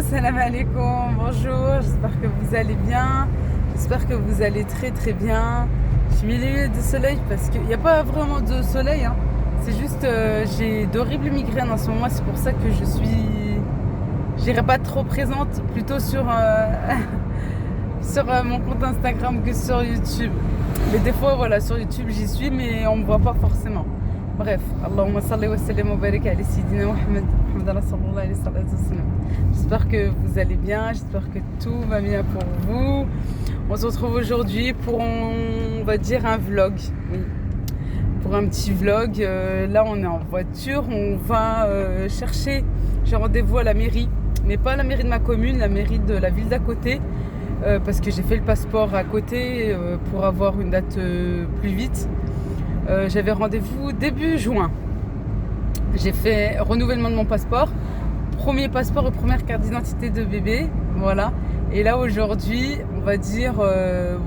salam alaikum, bonjour, j'espère que vous allez bien, j'espère que vous allez très très bien. Je suis milieu de soleil parce qu'il n'y a pas vraiment de soleil, hein. C'est juste j'ai d'horribles migraines en ce moment, c'est pour ça que j'irai pas trop présente, plutôt sur, sur mon compte Instagram que sur YouTube. Mais des fois voilà, sur YouTube j'y suis mais on me voit pas forcément. Bref, Allahumma salli wa sallim wa barik ala Sayyidina Muhammad. J'espère que vous allez bien, j'espère que tout va bien pour vous. On se retrouve aujourd'hui pour, on va dire, un vlog. Oui, pour un petit vlog. Là, on est en voiture, on va chercher, j'ai rendez-vous à la mairie, mais pas la mairie de ma commune, la mairie de la ville d'à côté, parce que j'ai fait le passeport à côté pour avoir une date plus vite. J'avais rendez-vous début juin. J'ai fait renouvellement de mon passeport, premier passeport et première carte d'identité de bébé, voilà. Et là aujourd'hui, on va dire,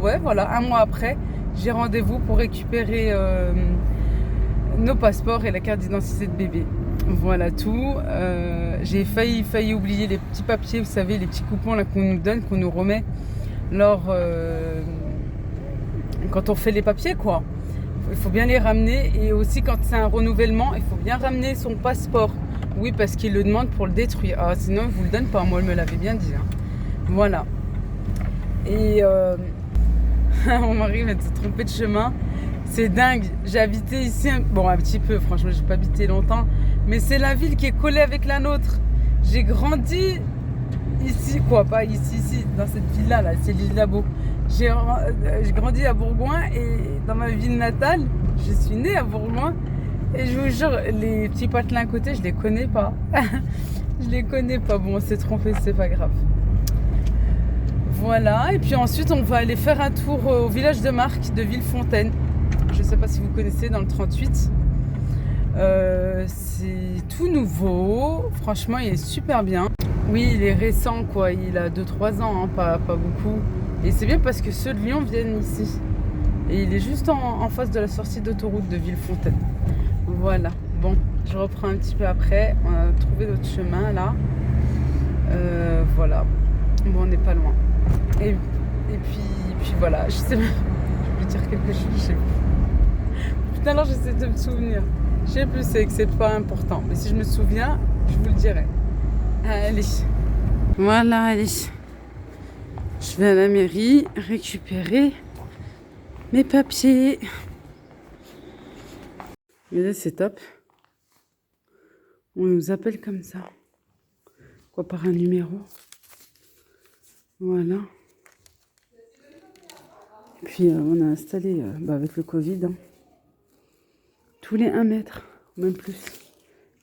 ouais voilà, un mois après, j'ai rendez-vous pour récupérer nos passeports et la carte d'identité de bébé. Voilà tout. J'ai failli oublier les petits papiers, vous savez, les petits coupons là qu'on nous donne, qu'on nous remet lors quand on fait les papiers quoi. Il faut bien les ramener, et aussi quand c'est un renouvellement, il faut bien ramener son passeport. Oui, parce qu'ils le demandent pour le détruire. Ah, sinon, ils vous le donnent pas. Moi, elle me l'avait bien dit. Hein. Voilà. Et mon mari m'a trompé de chemin. C'est dingue. J'ai habité ici, bon, un petit peu. Franchement, j'ai pas habité longtemps. Mais c'est la ville qui est collée avec la nôtre. J'ai grandi ici, quoi. Pas ici, dans cette ville-là. Là, c'est l'île d'Abo. J'ai grandi à Bourgoin et dans ma ville natale, je suis née à Bourgoin. Et je vous jure, les petits patelins à côté, je les connais pas. Je les connais pas. Bon, on s'est trompé, c'est pas grave. Voilà. Et puis ensuite, on va aller faire un tour au village de Marc de Villefontaine. Je sais pas si vous connaissez, dans le 38. C'est tout nouveau. Franchement, il est super bien. Oui, il est récent, quoi. Il a 2-3 ans, hein, pas beaucoup. Et c'est bien parce que ceux de Lyon viennent ici. Et il est juste en face de la sortie d'autoroute de Villefontaine. Voilà. Bon, je reprends un petit peu après. On a trouvé notre chemin là. Voilà. Bon, on n'est pas loin. Et puis voilà. Je sais pas. Je vais dire quelque chose. Je sais plus. Tout à l'heure, j'essaie de me souvenir. Je sais plus, c'est que c'est pas important. Mais si je me souviens, je vous le dirai. Allez. Voilà, allez. Je vais à la mairie récupérer mes papiers. Mais là, c'est top. On nous appelle comme ça. Quoi, par un numéro. Voilà. Et puis, on a installé, avec le Covid, hein, tous les 1 mètre, même plus.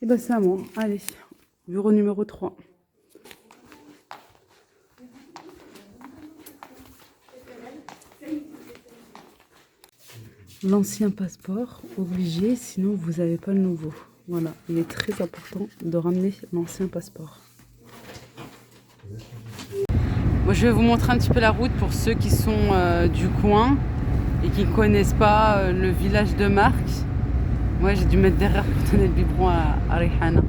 Et c'est à moi. Allez, bureau numéro 3. L'ancien passeport, obligé, sinon vous n'avez pas le nouveau. Voilà, il est très important de ramener l'ancien passeport. Moi, je vais vous montrer un petit peu la route pour ceux qui sont du coin et qui ne connaissent pas le village de Marc. Moi, j'ai dû mettre derrière pour donner le biberon à Rihana.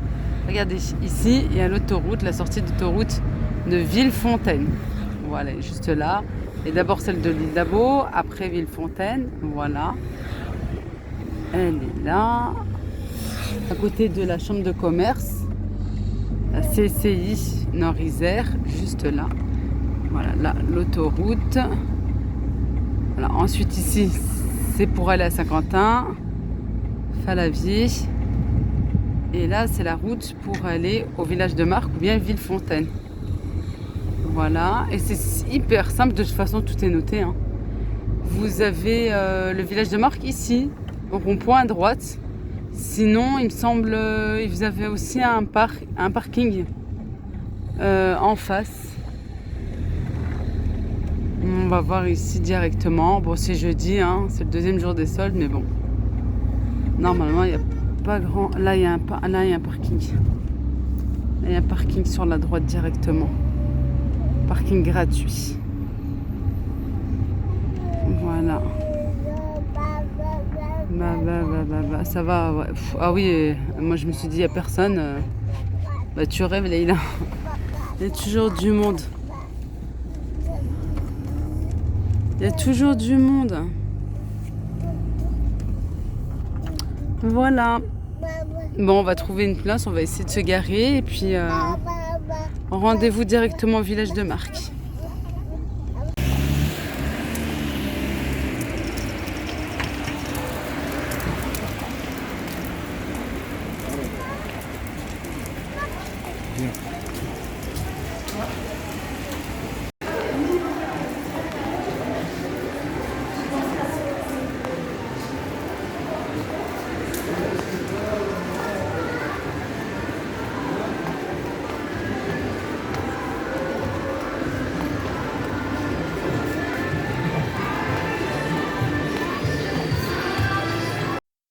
Regardez, ici, il y a l'autoroute, la sortie d'autoroute de Villefontaine. Voilà, juste là. Et d'abord celle de l'île d'Abo, après Villefontaine, voilà. Elle est là, à côté de la chambre de commerce, la CCI Nord-Isère, juste là. Voilà, là, l'autoroute. Voilà. Ensuite ici, c'est pour aller à Saint-Quentin, Falavier. Et là, c'est la route pour aller au village de Marc ou bien Villefontaine. Voilà, et c'est hyper simple, de toute façon tout est noté. Hein. Vous avez le village de Marc ici, au rond-point à droite. Sinon, il me semble, vous avez aussi un parking en face. On va voir ici directement. Bon, c'est jeudi, hein, c'est le 2e jour des soldes, mais bon. Normalement, il n'y a pas grand... Là, il y a un parking. Là, il y a un parking sur la droite directement. Parking gratuit. Voilà. Ça va. Ouais. Ah oui, moi je me suis dit, il n'y a personne. Tu rêves, Leïla. Il y a toujours du monde. Il y a toujours du monde. Voilà. Bon, on va trouver une place, on va essayer de se garer et puis rendez-vous directement au village de Marc.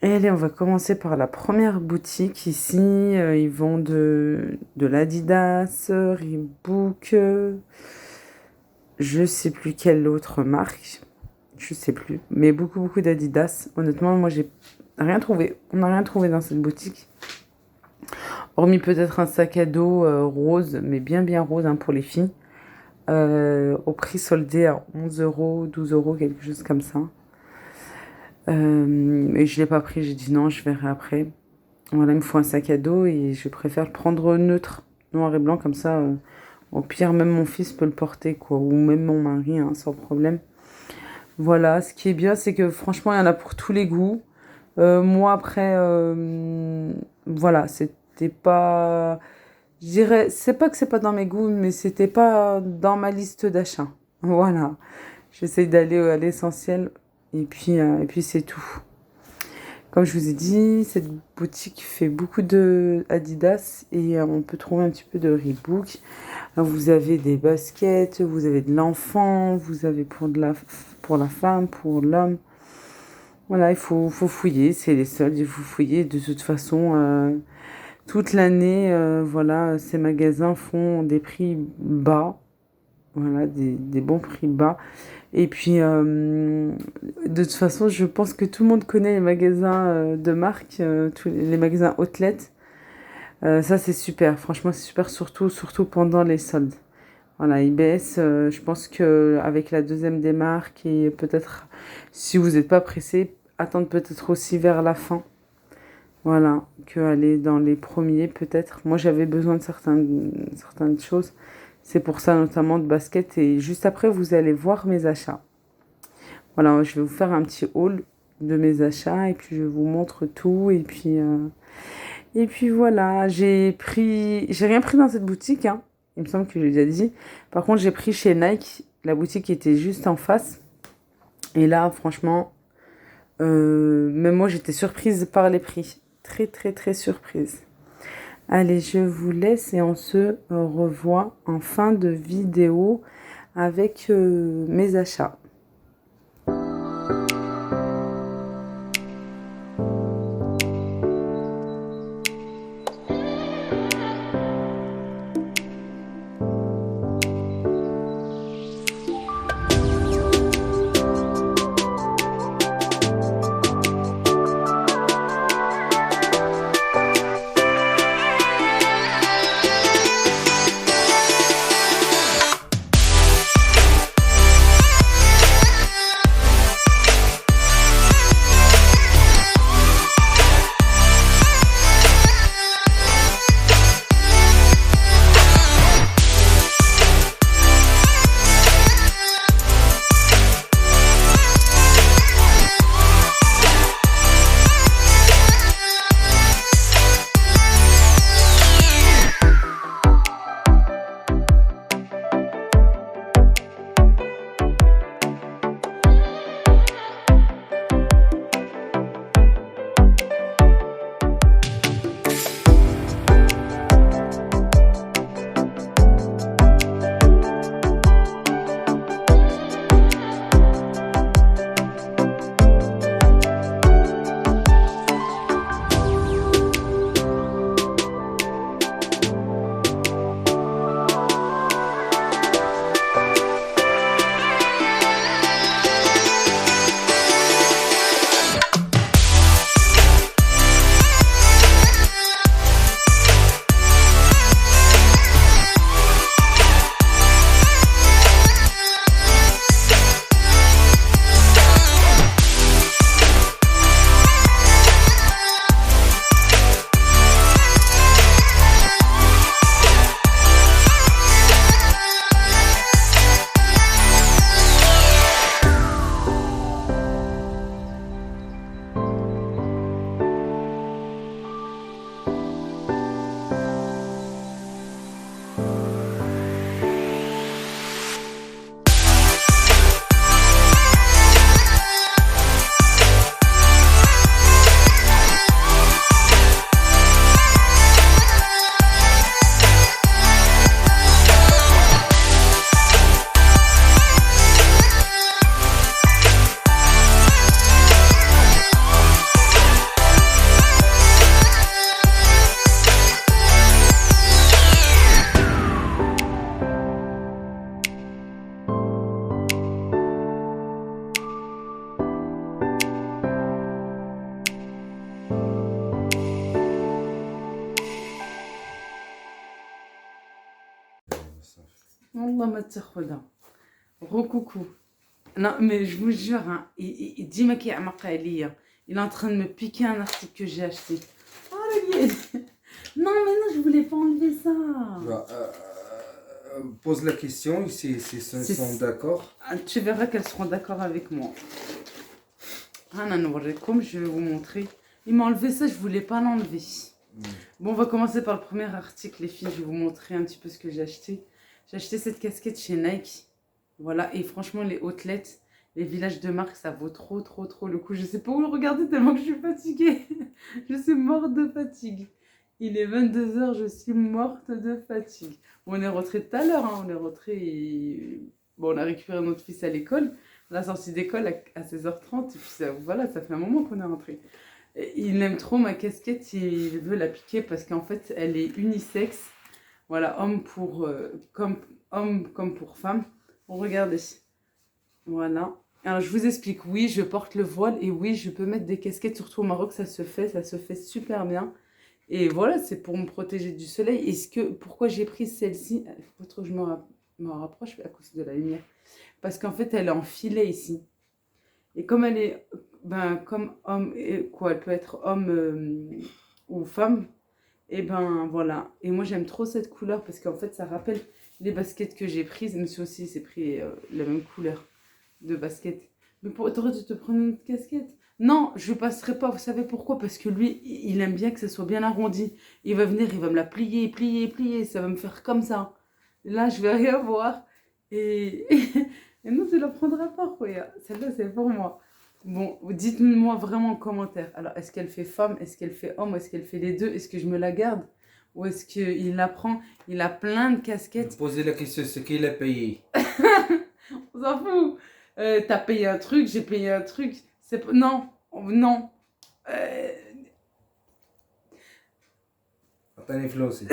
Et allez, on va commencer par la première boutique ici. Ils vendent de l'Adidas, Reebok, je sais plus quelle autre marque, je sais plus, mais beaucoup d'Adidas. Honnêtement, moi j'ai rien trouvé. On n'a rien trouvé dans cette boutique. Hormis peut-être un sac à dos rose, mais bien rose hein, pour les filles. Au prix soldé à 11 euros, 12 euros, quelque chose comme ça. Et je l'ai pas pris, j'ai dit non, je verrai après. Voilà, il me faut un sac à dos et je préfère le prendre neutre, noir et blanc, comme ça, au pire, même mon fils peut le porter, quoi, ou même mon mari, hein, sans problème. Voilà, ce qui est bien, c'est que franchement, il y en a pour tous les goûts. Moi, après, voilà, c'était pas... Je dirais, c'est pas que c'est pas dans mes goûts, mais c'était pas dans ma liste d'achat. Voilà, j'essaie d'aller à l'essentiel. Et puis c'est tout. Comme je vous ai dit, cette boutique fait beaucoup de Adidas et on peut trouver un petit peu de Reebok. Vous avez des baskets, vous avez de l'enfant, vous avez pour la femme, pour l'homme. Voilà, il faut fouiller, c'est les soldes, il faut fouiller. De toute façon, toute l'année, voilà, ces magasins font des prix bas. Voilà, des bons prix bas. Et puis, de toute façon, je pense que tout le monde connaît les magasins de marque, tous les magasins outlet. Ça, c'est super. Franchement, c'est super, surtout pendant les soldes. Voilà, ils baissent. Je pense qu'avec la deuxième des marques et peut-être, si vous n'êtes pas pressé, attendre peut-être aussi vers la fin. Voilà, qu'aller dans les premiers peut-être. Moi, j'avais besoin de certaines choses. C'est pour ça notamment de baskets. Et juste après, vous allez voir mes achats. Voilà, je vais vous faire un petit haul de mes achats. Et puis, je vous montre tout. Et puis voilà, j'ai rien pris dans cette boutique. Hein. Il me semble que j'ai déjà dit. Par contre, j'ai pris chez Nike. La boutique était juste en face. Et là, franchement, même moi, j'étais surprise par les prix. Très surprise. Allez, je vous laisse et on se revoit en fin de vidéo avec mes achats. Wallah ma تاخدها. Recoucou. Non, mais je vous jure, hein, dis-moi qu'il est il est en train de me piquer un article que j'ai acheté. Oh, non, mais non, je voulais pas enlever ça. Bah, pose la question, si ils sont d'accord. Tu verras qu'elles seront d'accord avec moi. Comme je vais vous montrer. Il m'a enlevé ça, je voulais pas l'enlever. Bon, on va commencer par le premier article, les filles. Je vais vous montrer un petit peu ce que j'ai acheté. J'ai acheté cette casquette chez Nike. Voilà, et franchement, les outlets, les villages de marque, ça vaut trop le coup. Je sais pas où le regarder tellement que je suis fatiguée. Je suis morte de fatigue. Il est 22h, je suis morte de fatigue. Bon, on est rentré tout à l'heure, hein. On est rentré et... Bon, on a récupéré notre fils à l'école. La sortie d'école à 16h30. Et puis ça, voilà, ça fait un moment qu'on est rentré. Il aime trop ma casquette, il veut la piquer parce qu'en fait, elle est unisexe. Voilà, homme comme pour femme. Regardez. Voilà. Alors, je vous explique. Oui, je porte le voile et oui, je peux mettre des casquettes. Surtout au Maroc, ça se fait super bien. Et voilà, c'est pour me protéger du soleil. Pourquoi j'ai pris celle-ci? Il faut trop que je me rapproche à cause de la lumière. Parce qu'en fait, elle est en filet ici. Et comme elle est, comme homme, quoi, elle peut être homme ou femme. Et ben voilà. Et moi, j'aime trop cette couleur parce qu'en fait, ça rappelle les baskets que j'ai prises. Monsieur aussi s'est pris la même couleur de basket. Mais t'aurais dû te prendre une autre casquette. Non, je ne passerai pas. Vous savez pourquoi? Parce que lui, il aime bien que ça soit bien arrondi. Il va venir, il va me la plier. Ça va me faire comme ça. Là, je vais rien voir. Et, et non, tu la prendras pas, quoi. Celle-là, c'est pour moi. Bon, dites-moi vraiment en commentaire. Alors, est-ce qu'elle fait femme? Est-ce qu'elle fait homme? Est-ce qu'elle fait les deux? Est-ce que je me la garde? Ou est-ce qu'il la prend? Il a plein de casquettes. Posez la question, c'est qui l'a payé? On s'en fout. T'as payé un truc, j'ai payé un truc. Non. Attendez, Flo aussi.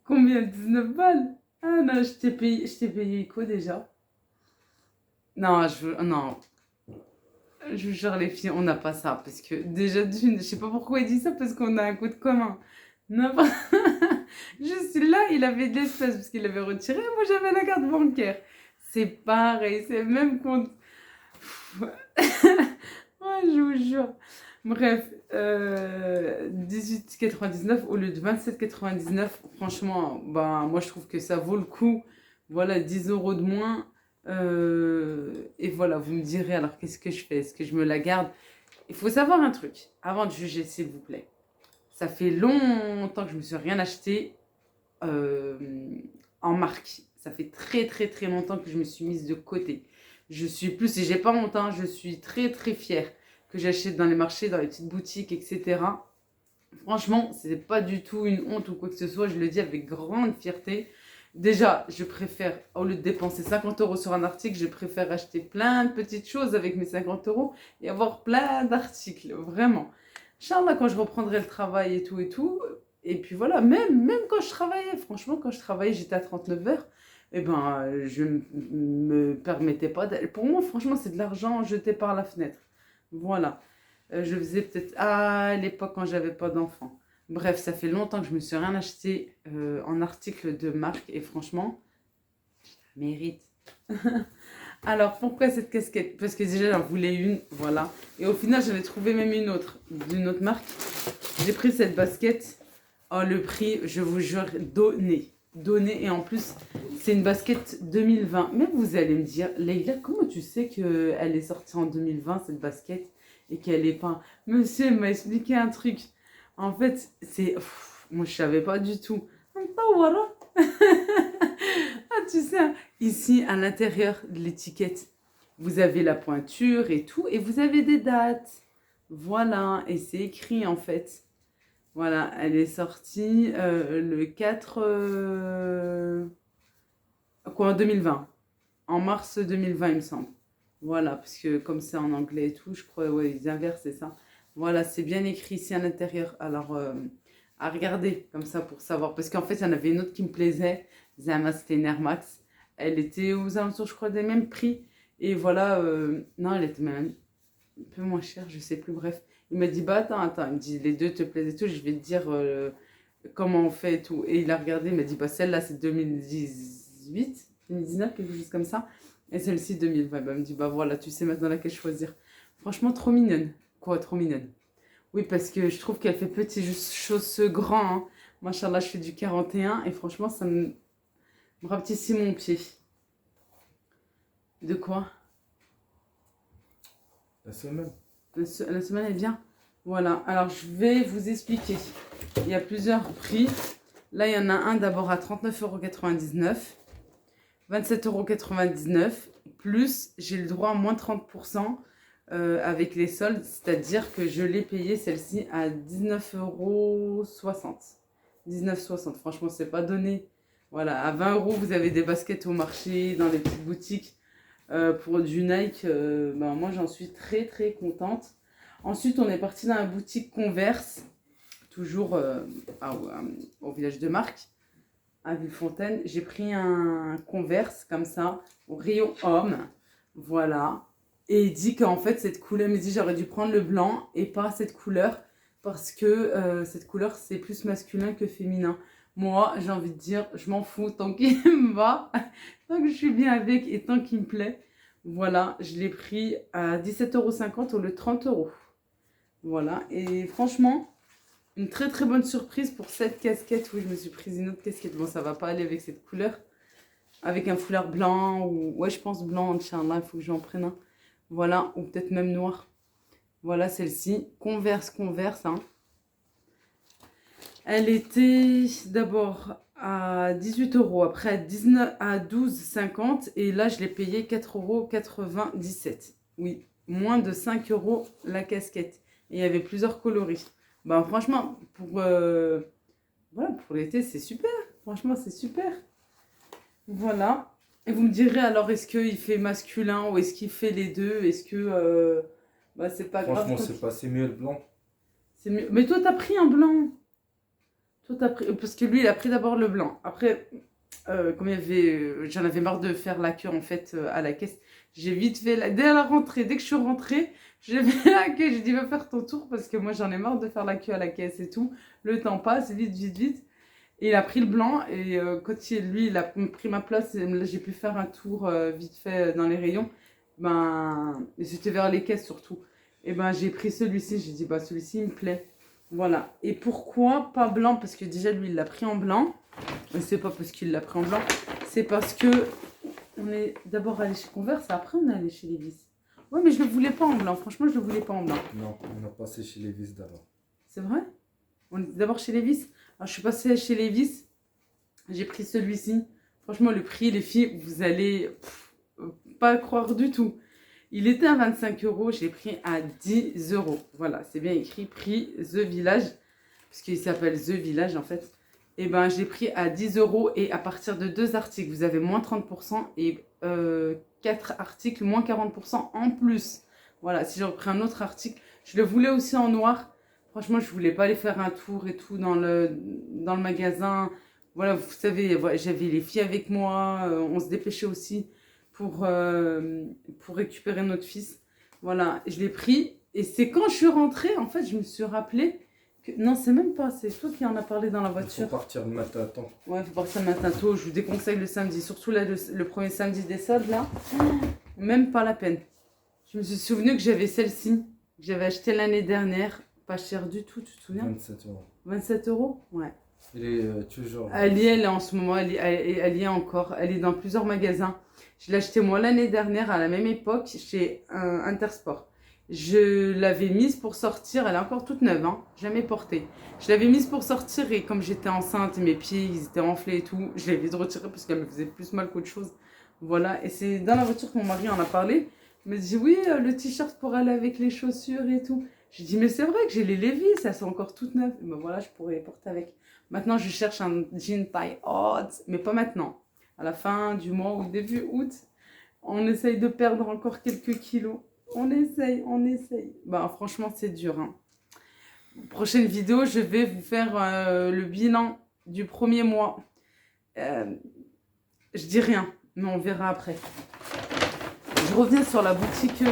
Combien? 19 balles? Ah non, je t'ai payé quoi déjà? Non, je vous jure les filles, on n'a pas ça. Parce que déjà je sais pas pourquoi il dit ça, parce qu'on a un compte commun. Non, je suis là, il avait de l'espèce parce qu'il avait retiré, moi j'avais la carte bancaire. C'est pareil, c'est le même compte. Ouais, je vous jure. Bref, 18,99 au lieu de 27,99. Franchement, moi je trouve que ça vaut le coup. Voilà, 10 € de moins. Et voilà, vous me direz alors qu'est-ce que je fais? Est-ce que je me la garde? Il faut savoir un truc avant de juger, s'il vous plaît. Ça fait longtemps que je me suis rien acheté en marque. Ça fait très longtemps que je me suis mise de côté. Je suis plus, et j'ai pas honte, hein, je suis très fière que j'achète dans les marchés, dans les petites boutiques, etc. Franchement, c'est pas du tout une honte ou quoi que ce soit, je le dis avec grande fierté. Déjà, je préfère, au lieu de dépenser 50 € sur un article, je préfère acheter plein de petites choses avec mes 50 € et avoir plein d'articles, vraiment. Inch'Allah, quand je reprendrai le travail et tout. Et puis voilà, même quand je travaillais, franchement, quand je travaillais, j'étais à 39 heures. Et je me permettais pas d'aller. Pour moi, franchement, c'est de l'argent jeté par la fenêtre. Voilà. Je faisais peut-être à l'époque quand j'avais pas d'enfant. Bref, ça fait longtemps que je me suis rien acheté en article de marque. Et franchement, je la mérite. Alors, pourquoi cette casquette? Parce que déjà, j'en voulais une, voilà. Et au final, j'en ai trouvé même une autre, d'une autre marque. J'ai pris cette basket. Oh, le prix, je vous jure, donné. Et en plus, c'est une basket 2020. Mais vous allez me dire, Leïla, comment tu sais qu'elle est sortie en 2020, cette basket, et qu'elle est pas... Monsieur m'a expliqué un truc. En fait, moi, je savais pas du tout. Voilà. Ah, tu sais, ici, à l'intérieur de l'étiquette, vous avez la pointure et tout, et vous avez des dates. Voilà, et c'est écrit, en fait. Voilà, elle est sortie le 4... en 2020. En mars 2020, il me semble. Voilà, parce que comme c'est en anglais et tout, je crois, ouais, ils inversent, c'est ça. Voilà, c'est bien écrit ici à l'intérieur. Alors, à regarder, comme ça, pour savoir. Parce qu'en fait, il y en avait une autre qui me plaisait. Zama, c'était une Air Max. Elle était aux alentours, je crois, des mêmes prix. Et voilà, non, elle était même un peu moins chère, je sais plus, bref. Il m'a dit, attends, il me dit, les deux te plaisent et tout, je vais te dire comment on fait et tout. Et il a regardé, il m'a dit, bah celle-là c'est 2018, 2019, quelque chose comme ça. Et celle-ci 2020. Bah, il me dit, bah voilà, tu sais maintenant laquelle choisir. Franchement, trop mignonne. Quoi, trop mignonne. Oui, parce que je trouve qu'elle fait petit chose grand. Hein. Machallah, je fais du 41 et franchement, ça me rapetissit mon pied. De quoi? La semaine. La semaine est bien. Voilà, alors je vais vous expliquer. Il y a plusieurs prix. Là, il y en a un d'abord à 39,99 €, 27,99 €, plus j'ai le droit à moins 30% avec les soldes, c'est-à-dire que je l'ai payé celle-ci à 19,60 €. 19,60 €, franchement, c'est pas donné. Voilà, à 20 €, vous avez des baskets au marché, dans les petites boutiques. Pour du Nike, ben moi j'en suis très très contente. Ensuite, on est parti dans la boutique Converse, toujours au village de Marc, à Villefontaine. J'ai pris un Converse comme ça, au rayon homme, voilà. Et il dit qu'en fait, cette couleur, il me dit j'aurais dû prendre le blanc et pas cette couleur, parce que cette couleur, c'est plus masculin que féminin. Moi, j'ai envie de dire, je m'en fous, tant qu'il me va, tant que je suis bien avec et tant qu'il me plaît. Voilà, je l'ai pris à 17,50 € au lieu de 30 €. Voilà, et franchement, une très très bonne surprise pour cette casquette. Oui, je me suis prise une autre casquette. Bon, ça va pas aller avec cette couleur. Avec un foulard blanc, ou ouais, je pense blanc, Inch'Allah, il faut que j'en prenne un. Voilà, ou peut-être même noir. Voilà celle-ci, Converse, hein. Elle était d'abord à 18 €, après à 12,50 € et là je l'ai payé 4,97 €. Oui, moins de 5 € la casquette. Et il y avait plusieurs coloris. Ben franchement, voilà, pour l'été, c'est super. Franchement, c'est super. Voilà. Et vous me direz alors, est-ce qu'il fait masculin ou est-ce qu'il fait les deux? Est-ce que bah, c'est pas grave. Franchement, c'est mieux le blanc. C'est mieux. Mais toi, t'as pris un blanc. Toi, t'as pris... Parce que lui, il a pris d'abord le blanc. Après, comme il y avait... j'en avais marre de faire la queue en fait à la caisse. J'ai vite fait, dès la rentrée, dès que je suis rentrée, j'ai fait la queue. J'ai dit, va faire ton tour parce que moi, j'en ai marre de faire la queue à la caisse et tout. Le temps passe, vite. Et il a pris le blanc et quand lui, il a pris ma place, là, j'ai pu faire un tour vite fait dans les rayons. Ben, c'était vers les caisses surtout. Et ben, j'ai pris celui-ci. J'ai dit, bah, celui-ci, il me plaît. Voilà. Et pourquoi pas blanc? Parce que déjà, lui, il l'a pris en blanc. Et c'est pas parce qu'il l'a pris en blanc. C'est parce que on est d'abord allé chez Converse, après on est allé chez Levi's. Ouais, mais je le voulais pas en blanc. Franchement, je le voulais pas en blanc. Non, on a passé chez Levi's d'abord. C'est vrai? On était d'abord chez Levi's. Alors, je suis passée chez Levi's. J'ai pris celui-ci. Franchement, le prix, les filles, vous allez pas croire du tout. Il était à 25 €, je l'ai pris à 10 €. Voilà, c'est bien écrit, prix The Village, puisqu'il s'appelle The Village en fait. Et ben, je l'ai pris à 10 € et à partir de 2 articles, vous avez moins 30% et 4 articles, moins 40% en plus. Voilà, si j'ai repris un autre article, je le voulais aussi en noir. Franchement, je voulais pas aller faire un tour et tout dans le magasin. Voilà, vous savez, j'avais les filles avec moi, on se dépêchait aussi pour récupérer notre fils. Voilà, je l'ai pris. Et c'est quand je suis rentrée, en fait, je me suis rappelé que... Non, c'est même pas, c'est toi qui en as parlé dans la voiture. Il faut partir le matin à temps. Ouais, il faut partir le matin tôt. Je vous déconseille le samedi. Surtout là, le premier samedi des soldes, là. Même pas la peine. Je me suis souvenu que j'avais celle-ci. Que j'avais acheté l'année dernière. Pas cher du tout, tu te souviens? 27 €. 27 €? Ouais. Elle est toujours... Elle est en ce moment, elle y est encore. Elle est dans plusieurs magasins. Je l'ai acheté moi l'année dernière à la même époque chez Intersport. Je l'avais mise pour sortir, elle est encore toute neuve, hein, jamais portée. Je l'avais mise pour sortir et comme j'étais enceinte et mes pieds ils étaient enflés et tout, je l'ai vite retirée parce qu'elle me faisait plus mal qu'autre chose. Voilà, et c'est dans la voiture que mon mari en a parlé. Il me dit oui, le t-shirt pour aller avec les chaussures et tout. J'ai dit mais c'est vrai que j'ai les Levi's, elles sont encore toutes neuves. Et ben voilà, je pourrais les porter avec. Maintenant, je cherche un jean taille haute, mais pas maintenant. À la fin du mois ou début août, on essaye de perdre encore quelques kilos. On essaye. Bah, franchement, c'est dur. Hein. Prochaine vidéo, je vais vous faire le bilan du premier mois. Je dis rien, mais on verra après. Je reviens sur la boutique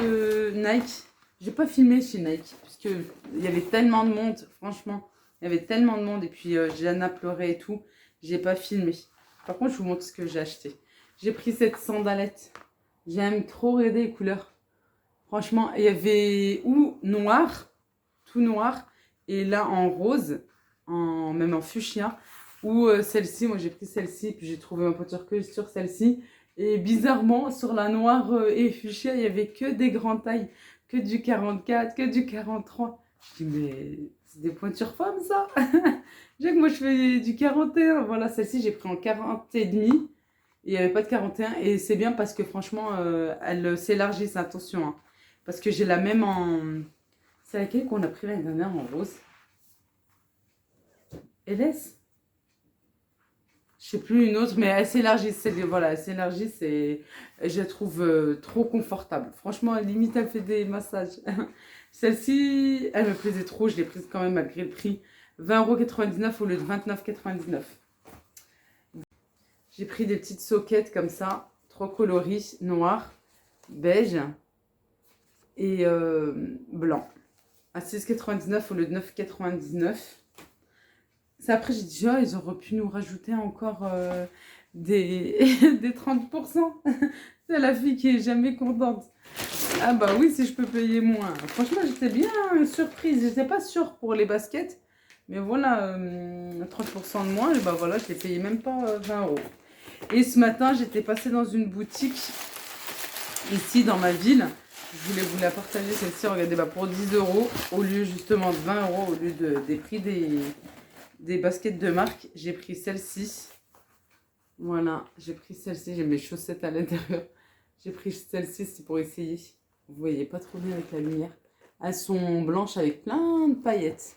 Nike. J'ai pas filmé chez Nike, puisqu'il y avait tellement de monde, franchement. Il y avait tellement de monde et puis Jana pleurait et tout. J'ai pas filmé. Par contre, je vous montre ce que j'ai acheté. J'ai pris cette sandalette. J'aime trop regarder les couleurs. Franchement, il y avait ou noir, tout noir, et là en rose, même en fuchsia, ou celle-ci. Moi, j'ai pris celle-ci, puis j'ai trouvé ma pointure que sur celle-ci. Et bizarrement, sur la noire et fuchsia, il n'y avait que des grandes tailles, que du 44, que du 43. Je dis, mais c'est des pointures femmes, ça. J'ai que moi, je fais du 41. Voilà, celle-ci, j'ai pris en 40 et demi. Il n'y avait pas de 41. Et c'est bien parce que franchement, elle s'élargit, attention. Hein. Parce que j'ai la même en... C'est laquelle qu'on a pris l'année dernière en rose? LS? Je sais plus une autre, mais elle s'élargit. Voilà, elle s'élargit. Je la trouve trop confortable. Franchement, limite, elle fait des massages. Celle-ci, elle me plaisait trop. Je l'ai prise quand même malgré le prix. 20,99 € au lieu de 29,99 €. J'ai pris des petites soquettes comme ça. 3 coloris, noir, beige et blanc. À 6,99 € au lieu de 9,99 €. C'est après, j'ai dit, oh, ils auraient pu nous rajouter encore des 30%. C'est la fille qui est jamais contente. Ah bah oui, si je peux payer moins. Franchement, j'étais bien surprise. J'étais pas sûre pour les baskets. Mais voilà, 30% de moins. Et bah voilà, je l'ai payé même pas 20 €. Et ce matin, j'étais passée dans une boutique ici dans ma ville. Je voulais vous la partager celle-ci. Regardez, bah pour 10 € au lieu justement de 20 € au lieu des prix des baskets de marque, j'ai pris celle-ci. Voilà, j'ai pris celle-ci. J'ai mes chaussettes à l'intérieur. J'ai pris celle-ci, c'est pour essayer. Vous voyez pas trop bien avec la lumière. Elles sont blanches avec plein de paillettes.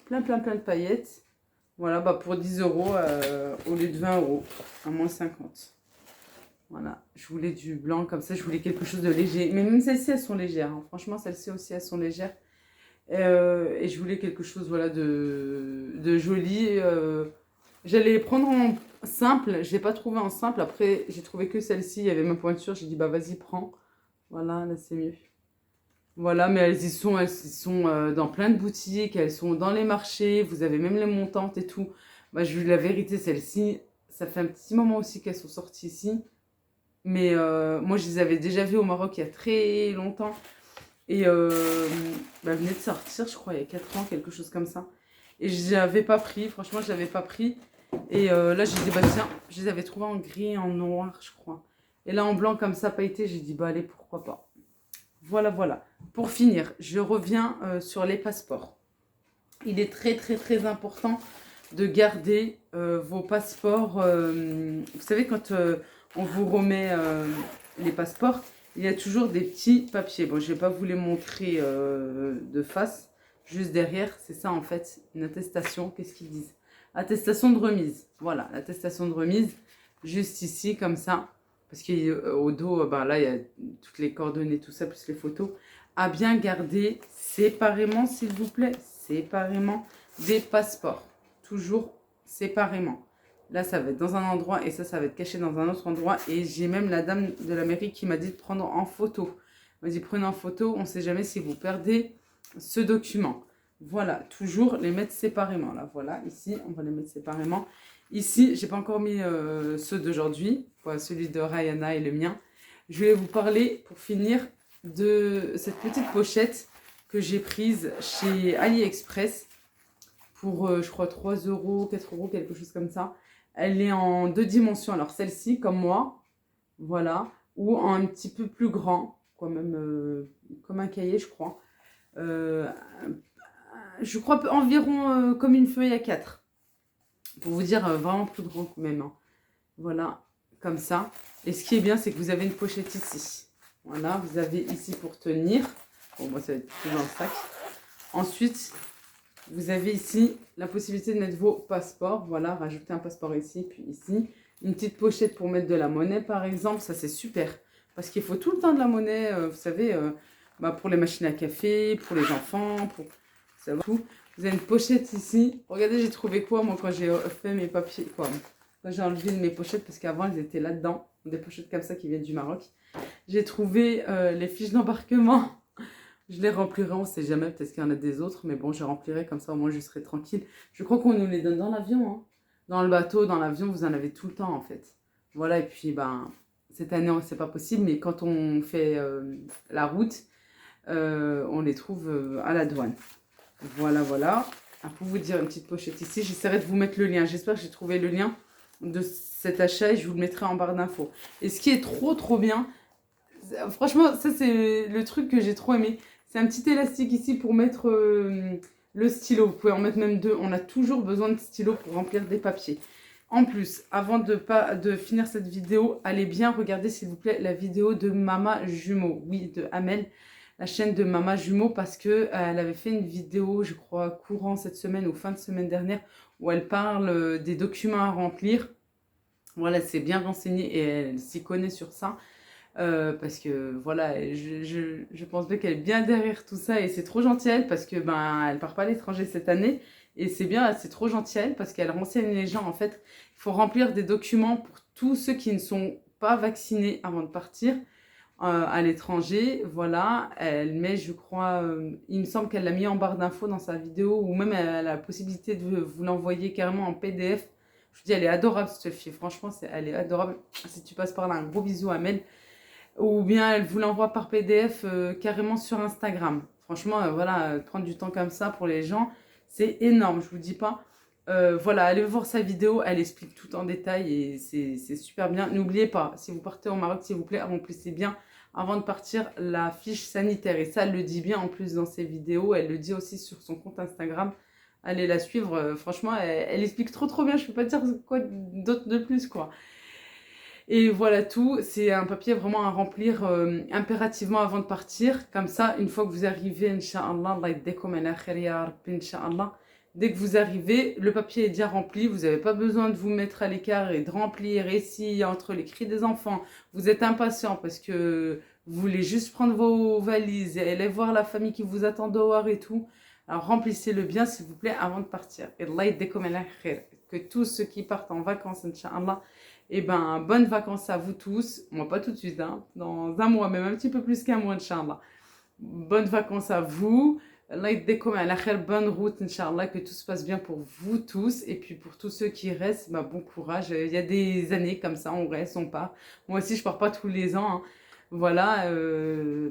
Plein de paillettes. Voilà, bah pour 10 € au lieu de 20 € à moins 50. Voilà, je voulais du blanc comme ça. Je voulais quelque chose de léger. Mais même celles-ci, elles sont légères. Hein. Franchement, celles-ci aussi, elles sont légères. Et je voulais quelque chose voilà, de joli. J'allais prendre en simple. Je l'ai pas trouvé en simple. Après, j'ai trouvé que celle-ci. Il y avait ma pointure. J'ai dit, bah vas-y, prends. Voilà, là, c'est mieux. Voilà, mais elles y sont dans plein de boutiques. Elles sont dans les marchés. Vous avez même les montantes et tout. Bah, je vous dis la vérité, celles-ci, ça fait un petit moment aussi qu'elles sont sorties ici. Mais moi, je les avais déjà vues au Maroc il y a très longtemps. Et bah, elle venait de sortir, je crois, il y a 4 ans, quelque chose comme ça. Et je n'avais pas pris, franchement, je n'avais pas pris. Et là, j'ai dit, bah tiens, je les avais trouvés en gris et en noir, je crois. Et là, en blanc, comme ça, pailleté, j'ai dit, bah allez, pourquoi pas. Voilà, voilà. Pour finir, je reviens sur les passeports. Il est très important de garder vos passeports. Vous savez, quand on vous remet les passeports, il y a toujours des petits papiers. Bon, je ne vais pas vous les montrer de face. Juste derrière, c'est ça en fait, une attestation. Qu'est-ce qu'ils disent? Attestation de remise. Voilà, l'attestation de remise. Juste ici, comme ça. Parce qu'au dos, ben là, il y a toutes les coordonnées, tout ça, plus les photos. À bien garder séparément, s'il vous plaît. Séparément des passeports. Toujours séparément. Là, ça va être dans un endroit et ça va être caché dans un autre endroit. Et j'ai même la dame de la mairie qui m'a dit de prendre en photo. Elle m'a dit, prenez en photo, on ne sait jamais si vous perdez ce document. Voilà, toujours les mettre séparément. Là, voilà, ici, on va les mettre séparément. Ici, j'ai pas encore mis ceux d'aujourd'hui, celui de Rayana et le mien. Je vais vous parler, pour finir, de cette petite pochette que j'ai prise chez AliExpress pour, je crois, 3 €, 4 €, quelque chose comme ça. Elle est en 2 dimensions. Alors, celle-ci, comme moi, voilà, ou en un petit peu plus grand, quoi, même comme un cahier, je crois. Je crois environ comme une feuille A4. Pour vous dire, vraiment plus grand quand même. Hein. Voilà, comme ça. Et ce qui est bien, c'est que vous avez une pochette ici. Voilà, vous avez ici pour tenir. Bon, moi, ça va être tout dans le sac. Ensuite, vous avez ici la possibilité de mettre vos passeports. Voilà, rajouter un passeport ici, puis ici. Une petite pochette pour mettre de la monnaie, par exemple. Ça, c'est super. Parce qu'il faut tout le temps de la monnaie, vous savez, bah, pour les machines à café, pour les enfants, pour savoir tout. Vous avez une pochette ici. Regardez, j'ai trouvé quoi, moi, quand j'ai fait mes papiers. Quoi, quand j'ai enlevé mes pochettes, parce qu'avant, elles étaient là-dedans. Des pochettes comme ça qui viennent du Maroc. J'ai trouvé les fiches d'embarquement Je les remplirai, on sait jamais, peut-être qu'il y en a des autres, mais bon, je remplirai comme ça, au moins je serai tranquille. Je crois qu'on nous les donne dans l'avion, hein. Dans le bateau, dans l'avion, vous en avez tout le temps en fait. Voilà, et puis ben, cette année, c'est pas possible, mais quand on fait la route, on les trouve à la douane. Voilà, voilà. Ah, pour vous dire une petite pochette ici, j'essaierai de vous mettre le lien. J'espère que j'ai trouvé le lien de cet achat et je vous le mettrai en barre d'infos. Et ce qui est trop bien, franchement, ça c'est le truc que j'ai trop aimé. C'est un petit élastique ici pour mettre le stylo. Vous pouvez en mettre même deux. On a toujours besoin de stylo pour remplir des papiers. En plus, avant de finir cette vidéo, allez bien regarder s'il vous plaît la vidéo de Mama Jumeau. Oui, de Amel, la chaîne de Mama Jumeau, parce que elle avait fait une vidéo, je crois, courant cette semaine ou fin de semaine dernière, où elle parle des documents à remplir. Voilà, elle s'est bien renseignée et elle s'y connaît sur ça. Parce que voilà, je pense bien qu'elle est bien derrière tout ça et c'est trop gentil elle parce que ben elle part pas à l'étranger cette année et c'est bien, c'est trop gentil elle parce qu'elle renseigne les gens en fait. Il faut remplir des documents pour tous ceux qui ne sont pas vaccinés avant de partir à l'étranger. Voilà, elle met, je crois, il me semble qu'elle l'a mis en barre d'infos dans sa vidéo ou même elle a la possibilité de vous l'envoyer carrément en PDF. Je vous dis, elle est adorable cette fille, franchement, elle est adorable. Si tu passes par là, un gros bisou à Mel. Ou bien elle vous l'envoie par PDF carrément sur Instagram. Franchement, voilà, prendre du temps comme ça pour les gens, c'est énorme, je vous dis pas. Voilà, allez voir sa vidéo, elle explique tout en détail et c'est super bien. N'oubliez pas, si vous partez au Maroc, s'il vous plaît, remplissez bien avant de partir la fiche sanitaire. Et ça, elle le dit bien en plus dans ses vidéos, elle le dit aussi sur son compte Instagram. Allez la suivre, franchement, elle explique trop bien, je peux pas dire quoi d'autre de plus, quoi. Et voilà tout, c'est un papier vraiment à remplir impérativement avant de partir. Comme ça, une fois que vous arrivez, Inch'Allah, Allah yaddekoum ala khair ya Rabbi, Inch'Allah. Dès que vous arrivez, le papier est déjà rempli. Vous n'avez pas besoin de vous mettre à l'écart et de remplir. Et si, entre les cris des enfants, vous êtes impatient parce que vous voulez juste prendre vos valises et aller voir la famille qui vous attend dehors et tout, alors remplissez-le bien, s'il vous plaît, avant de partir. Et Allah yaddekoum ala khair. Que tous ceux qui partent en vacances, Inch'Allah, eh ben, bonnes vacances à vous tous. Moi, pas tout de suite, hein. Dans un mois, même un petit peu plus qu'un mois, Inch'Allah. Bonnes vacances à vous. Allah yaddekoum ala khair, bonne route, Inch'Allah, que tout se passe bien pour vous tous. Et puis pour tous ceux qui restent, bah, bon courage. Il y a des années comme ça, on reste, on part. Moi aussi, je pars pas tous les ans, hein. Voilà,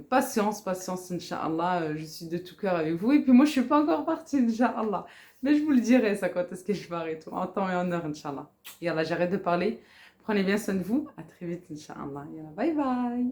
patience, Inch'Allah. Je suis de tout cœur avec vous. Et puis moi, je suis pas encore partie, Inch'Allah. Mais je vous le dirai, ça, quand est-ce que je pars et tout. En temps et en heure, Inch'Allah. Yallah, j'arrête de parler. Prenez bien soin de vous. À très vite, Inch'Allah. Yallah, bye bye.